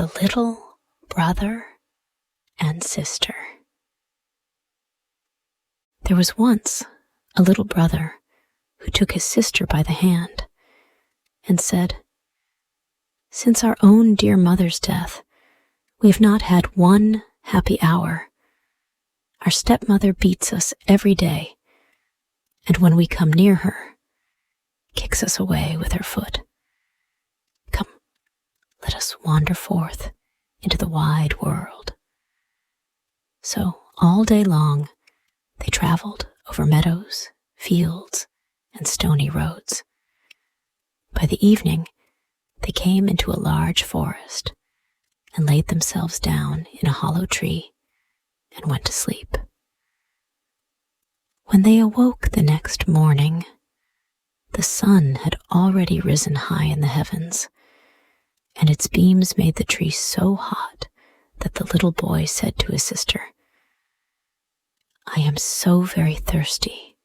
The little brother and sister. There was once a little brother who took his sister by the hand and said, "Since our own dear mother's death, we have not had one happy hour. Our stepmother beats us every day, and when we come near her, kicks us away with her foot. Come, let us wander forth into the wide world." So all day long they traveled over meadows, fields, and stony roads. By the evening, they came into a large forest and laid themselves down in a hollow tree and went to sleep. When they awoke the next morning, the sun had already risen high in the heavens, and its beams made the tree so hot that the little boy said to his sister, "I am so very thirsty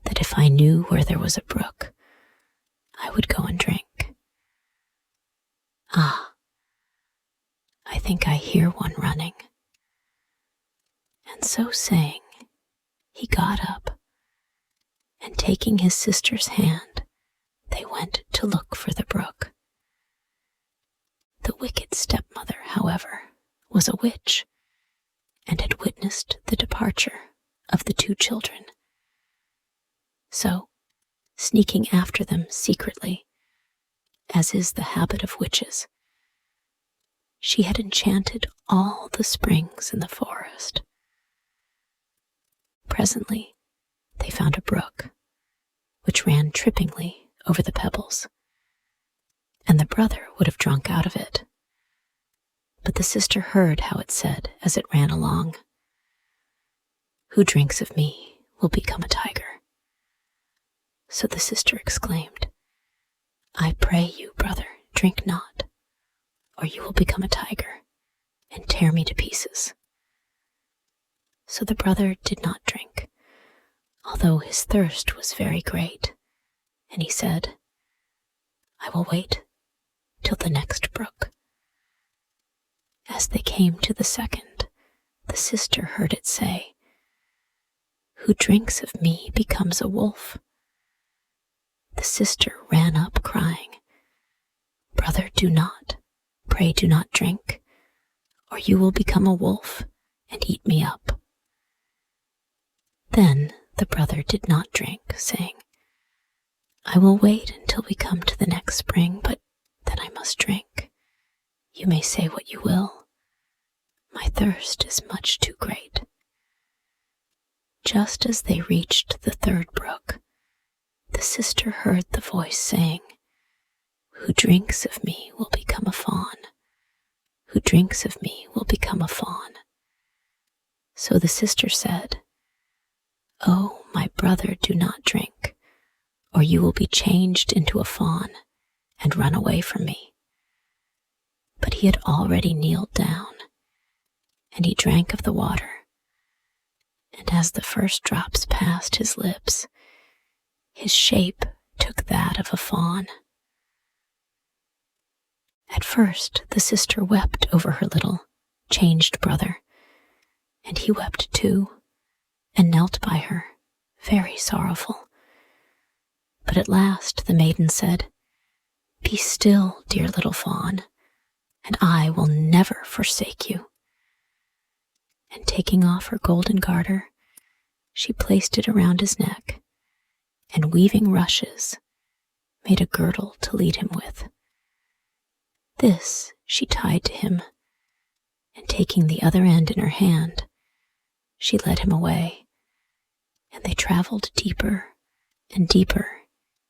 that if I knew where there was a brook, I would go and drink. Ah, I think I hear one running." And so saying, he got up, and taking his sister's hand, they went to look for the brook. The wicked stepmother, however, was a witch, and had witnessed the departure of the two children. So, sneaking after them secretly, as is the habit of witches, she had enchanted all the springs in the forest. Presently, they found a brook, which ran trippingly over the pebbles, and the brother would have drunk out of it. But the sister heard how it said as it ran along, "Who drinks of me will become a tiger." So the sister exclaimed, "I pray you, brother, drink not, or you will become a tiger and tear me to pieces." So the brother did not drink, although his thirst was very great, and he said, "I will wait till the next brook." As they came to the second, the sister heard it say, "Who drinks of me becomes a wolf." The sister ran up crying, "Brother, pray do not drink, or you will become a wolf and eat me up." Then the brother did not drink, saying, "I will wait until we come to the next spring, but then I must drink. You may say what you will. My thirst is much too great." Just as they reached the third brook, the sister heard the voice saying, "Who drinks of me will become a fawn. Who drinks of me will become a fawn." So the sister said, "Oh, my brother, do not drink, or you will be changed into a fawn and run away from me." But he had already kneeled down, and he drank of the water, and as the first drops passed his lips, his shape took that of a fawn. At first the sister wept over her little, changed brother, and he wept too, and knelt by her, very sorrowful. But at last the maiden said, "Be still, dear little fawn, and I will never forsake you." And taking off her golden garter, she placed it around his neck, and weaving rushes, made a girdle to lead him with. This she tied to him, and taking the other end in her hand, she led him away, and they traveled deeper and deeper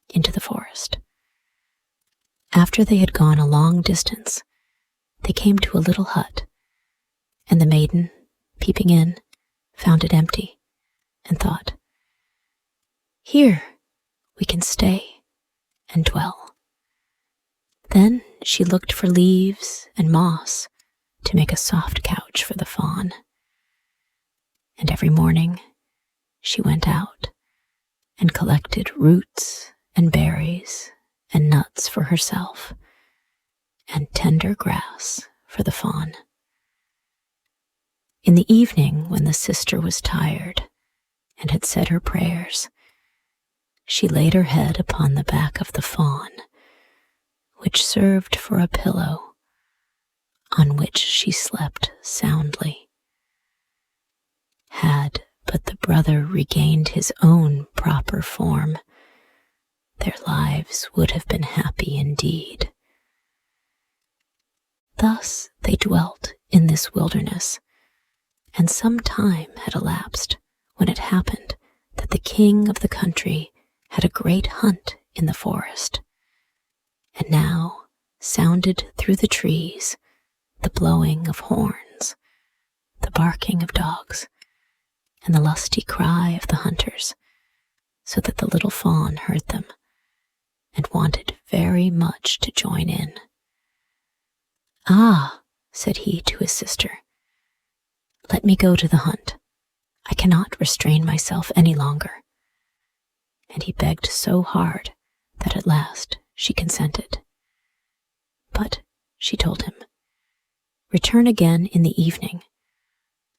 into the forest. After they had gone a long distance, they came to a little hut, and the maiden, peeping in, found it empty, and thought, "Here we can stay and dwell." Then she looked for leaves and moss to make a soft couch for the fawn. And every morning she went out and collected roots and berries and nuts for herself, and tender grass for the fawn. In the evening, when the sister was tired and had said her prayers, she laid her head upon the back of the fawn, which served for a pillow, on which she slept soundly. Had but the brother regained his own proper form, their lives would have been happy indeed. Thus they dwelt in this wilderness, and some time had elapsed when it happened that the king of the country had a great hunt in the forest, and now sounded through the trees the blowing of horns, the barking of dogs, and the lusty cry of the hunters, so that the little fawn heard them and wanted very much to join in. "Ah," said he to his sister, "let me go to the hunt. I cannot restrain myself any longer." And he begged so hard that at last she consented. "But," she told him, "return again in the evening,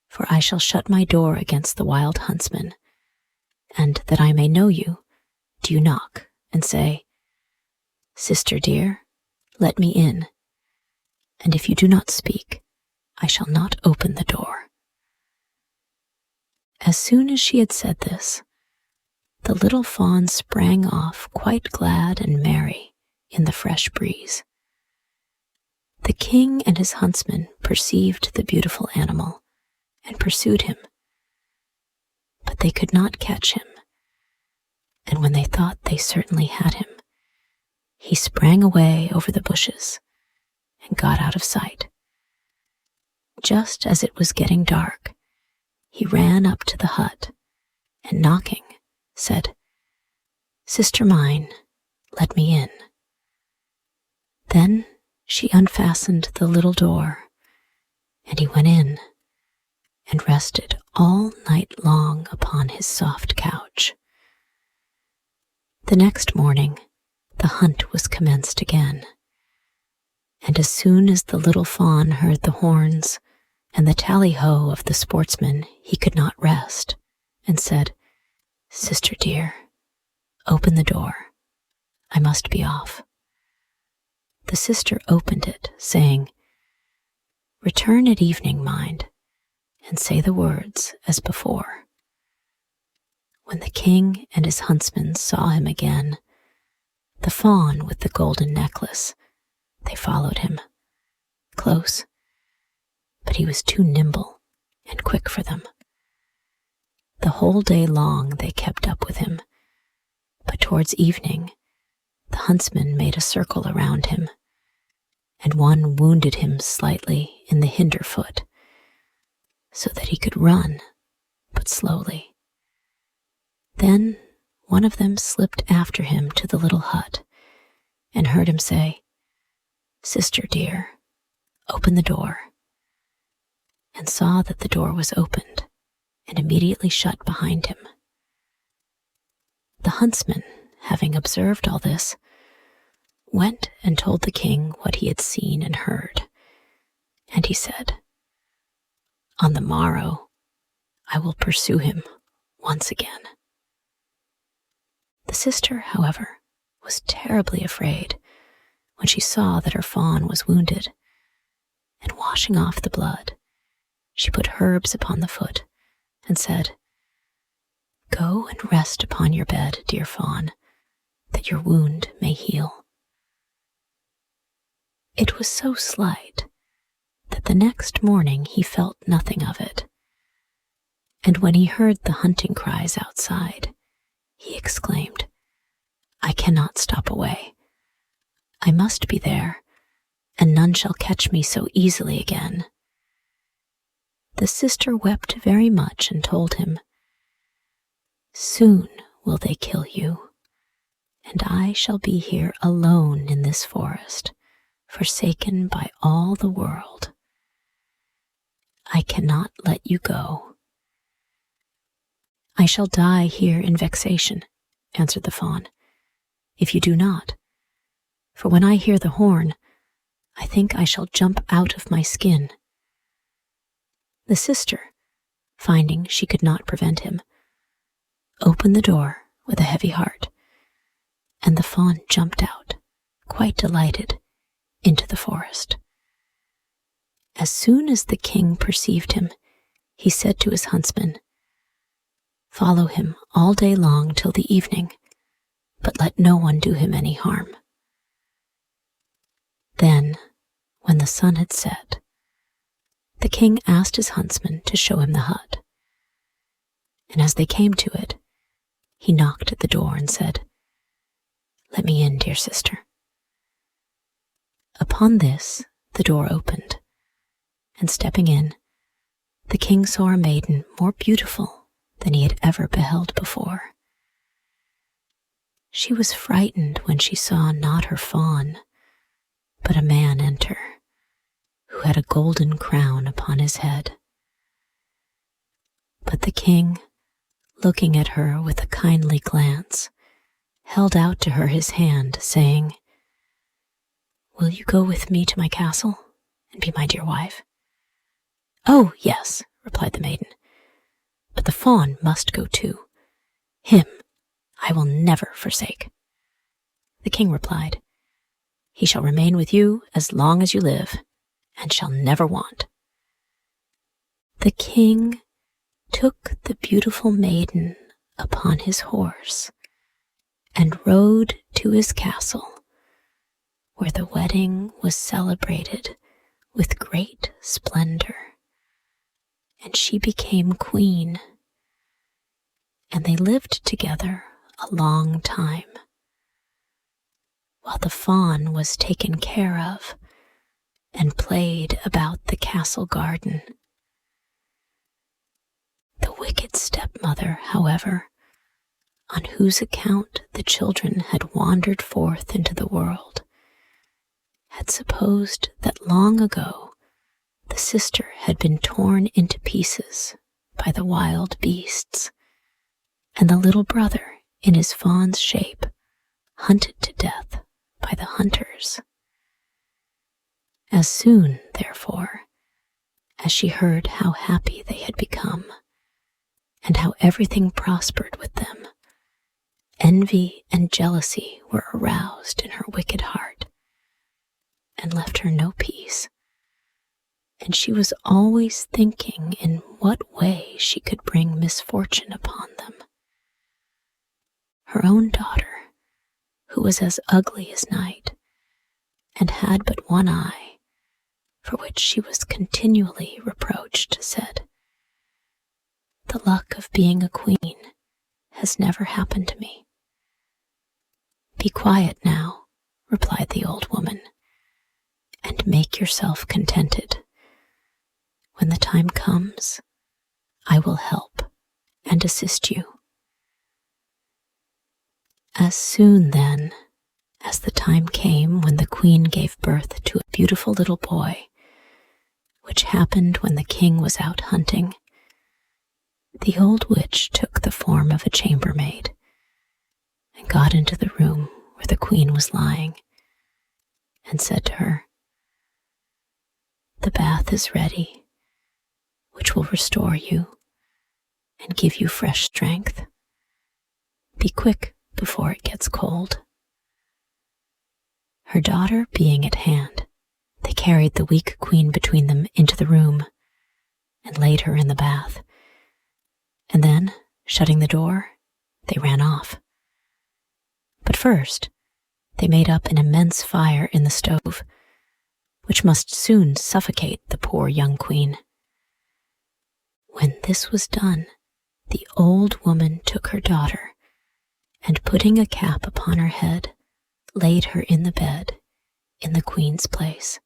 for I shall shut my door against the wild huntsman, and that I may know you, do you knock and say, 'Sister dear, let me in,' and if you do not speak, I shall not open the door." As soon as she had said this, the little fawn sprang off quite glad and merry in the fresh breeze. The king and his huntsmen perceived the beautiful animal and pursued him, but they could not catch him, and when they thought they certainly had him, he sprang away over the bushes and got out of sight. Just as it was getting dark, he ran up to the hut and, knocking, said, "Sister mine, let me in." Then she unfastened the little door, and he went in and rested all night long upon his soft couch. The next morning, the hunt was commenced again, and as soon as the little fawn heard the horns and the tally-ho of the sportsmen, he could not rest, and said, "Sister dear, open the door. I must be off." The sister opened it, saying, "Return at evening, mind, and say the words as before." When the king and his huntsmen saw him again, the fawn with the golden necklace, they followed him close, but he was too nimble and quick for them. The whole day long they kept up with him, but towards evening the huntsmen made a circle around him, and one wounded him slightly in the hinder foot, so that he could run, but slowly. Then one of them slipped after him to the little hut, and heard him say, "Sister dear, open the door," and saw that the door was opened and immediately shut behind him. The huntsman, having observed all this, went and told the king what he had seen and heard, and he said, "On the morrow I will pursue him once again." The sister, however, was terribly afraid when she saw that her fawn was wounded, and washing off the blood, she put herbs upon the foot and said, "Go and rest upon your bed, dear fawn, that your wound may heal." It was so slight that the next morning he felt nothing of it, and when he heard the hunting cries outside, he exclaimed, "I cannot stop away. I must be there, and none shall catch me so easily again." The sister wept very much and told him, "Soon will they kill you, and I shall be here alone in this forest, forsaken by all the world. I cannot let you go." "I shall die here in vexation," answered the fawn, "if you do not, for when I hear the horn, I think I shall jump out of my skin." The sister, finding she could not prevent him, opened the door with a heavy heart, and the fawn jumped out, quite delighted, into the forest. As soon as the king perceived him, he said to his huntsman, "Follow him all day long till the evening, but let no one do him any harm." Then, when the sun had set, the king asked his huntsman to show him the hut. And as they came to it, he knocked at the door and said, "Let me in, dear sister." Upon this, the door opened, and stepping in, the king saw a maiden more beautiful than he had ever beheld before. She was frightened when she saw not her fawn, but a man enter, who had a golden crown upon his head. But the king, looking at her with a kindly glance, held out to her his hand, saying, "Will you go with me to my castle and be my dear wife?" "Oh, yes," replied the maiden, "but the fawn must go too. Him I will never forsake." The king replied, "He shall remain with you as long as you live, and shall never want." The king took the beautiful maiden upon his horse and rode to his castle, where the wedding was celebrated with great splendor, and she became queen, and they lived together a long time, while the fawn was taken care of and played about the castle garden. The wicked stepmother, however, on whose account the children had wandered forth into the world, had supposed that long ago the sister had been torn into pieces by the wild beasts, and the little brother, in his fawn's shape, hunted to death by the hunters. As soon, therefore, as she heard how happy they had become, and how everything prospered with them, envy and jealousy were aroused in her wicked heart, and left her no peace, and she was always thinking in what way she could bring misfortune upon them. Her own daughter, who was as ugly as night, and had but one eye, for which she was continually reproached, said, "The luck of being a queen has never happened to me." "Be quiet now," replied the old woman, "and make yourself contented. When the time comes, I will help and assist you." As soon, then, as the time came when the queen gave birth to a beautiful little boy, which happened when the king was out hunting, the old witch took the form of a chambermaid and got into the room where the queen was lying, and said to her, "The bath is ready, which will restore you and give you fresh strength. Be quick before it gets cold." Her daughter being at hand, they carried the weak queen between them into the room and laid her in the bath, and then, shutting the door, they ran off. But first, they made up an immense fire in the stove, which must soon suffocate the poor young queen. When this was done, the old woman took her daughter, and putting a cap upon her head, laid her in the bed in the queen's place.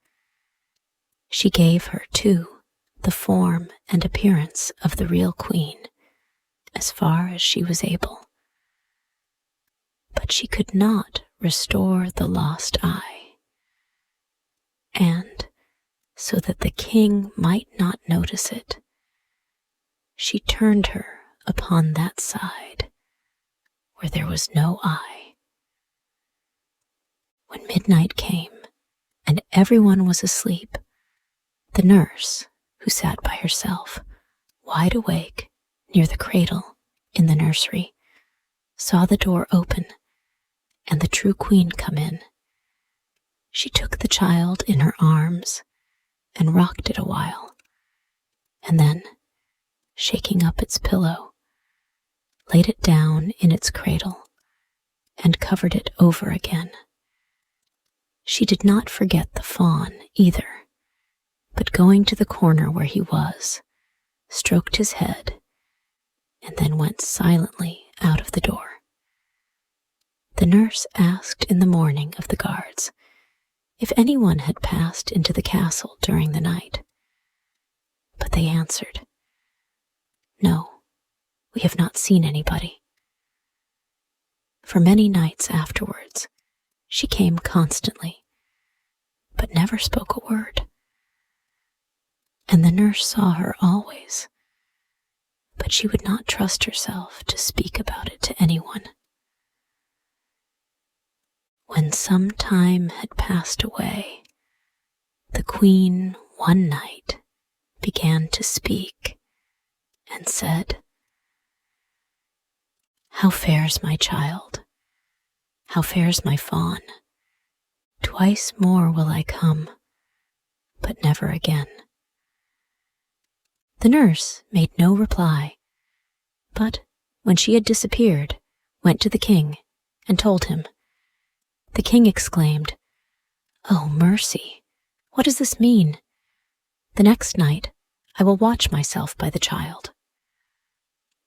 She gave her, too, the form and appearance of the real queen, as far as she was able. But she could not restore the lost eye, and, so that the king might not notice it, she turned her upon that side where there was no eye. When midnight came, and everyone was asleep, the nurse, who sat by herself, wide awake near the cradle in the nursery, saw the door open and the true queen come in. She took the child in her arms and rocked it a while, and then, shaking up its pillow, laid it down in its cradle and covered it over again. She did not forget the fawn either, but going to the corner where he was, stroked his head, and then went silently out of the door. The nurse asked in the morning of the guards if anyone had passed into the castle during the night, but they answered, "No, we have not seen anybody." For many nights afterwards, she came constantly, but never spoke a word. And the nurse saw her always, but she would not trust herself to speak about it to anyone. When some time had passed away, the queen one night began to speak and said, "How fares my child? How fares my fawn? Twice more will I come, but never again." The nurse made no reply, but when she had disappeared, went to the king and told him. The king exclaimed, "Oh, mercy! What does this mean? The next night I will watch myself by the child."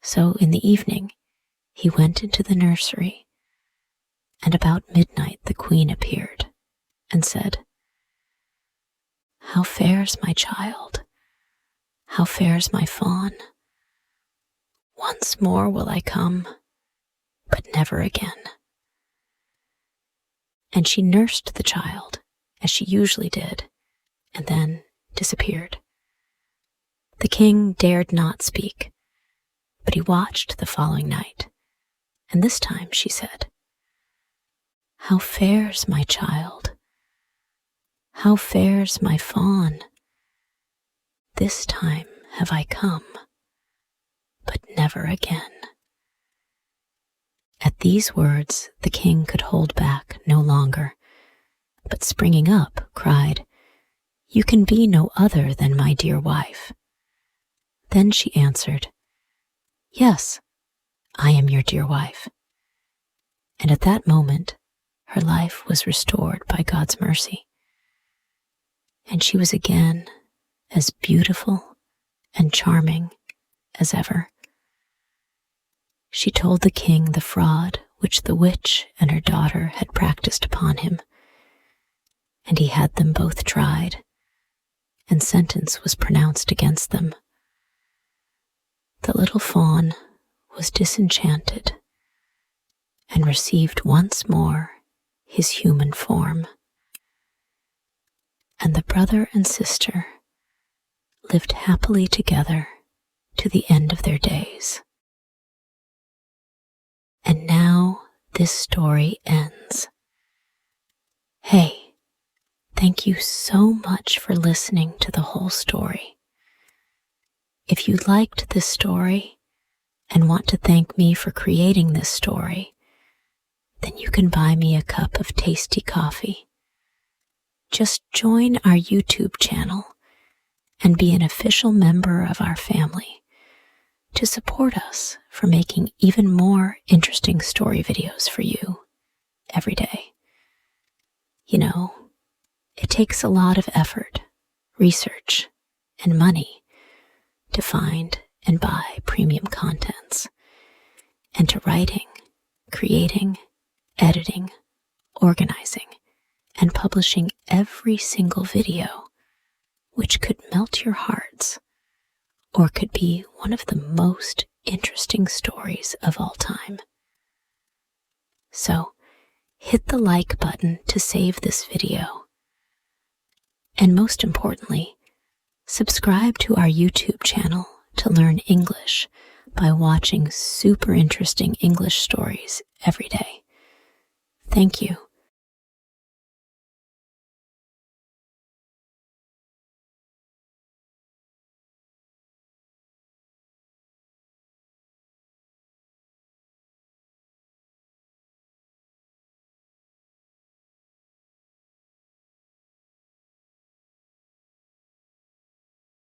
So in the evening he went into the nursery, and about midnight the queen appeared and said, "How fares my child? How fares my fawn? Once more will I come, but never again." And she nursed the child as she usually did, and then disappeared. The king dared not speak, but he watched the following night, and this time she said, "How fares my child? How fares my fawn? This time have I come, but never again." At these words the king could hold back no longer, but springing up, cried, "You can be no other than my dear wife." Then she answered, "Yes, I am your dear wife." And at that moment her life was restored by God's mercy, and she was again as beautiful and charming as ever. She told the king the fraud which the witch and her daughter had practiced upon him, and he had them both tried, and sentence was pronounced against them. The little fawn was disenchanted and received once more his human form, and the brother and sister lived happily together to the end of their days. And now this story ends. Hey, thank you so much for listening to the whole story. If you liked this story and want to thank me for creating this story, then you can buy me a cup of tasty coffee. Just join our YouTube channel and be an official member of our family to support us for making even more interesting story videos for you every day. You know, it takes a lot of effort, research, and money to find and buy premium contents, and to writing, creating, editing, organizing, and publishing every single video, which could melt your hearts or could be one of the most interesting stories of all time. So, hit the like button to save this video. And most importantly, subscribe to our YouTube channel to learn English by watching super interesting English stories every day. Thank you.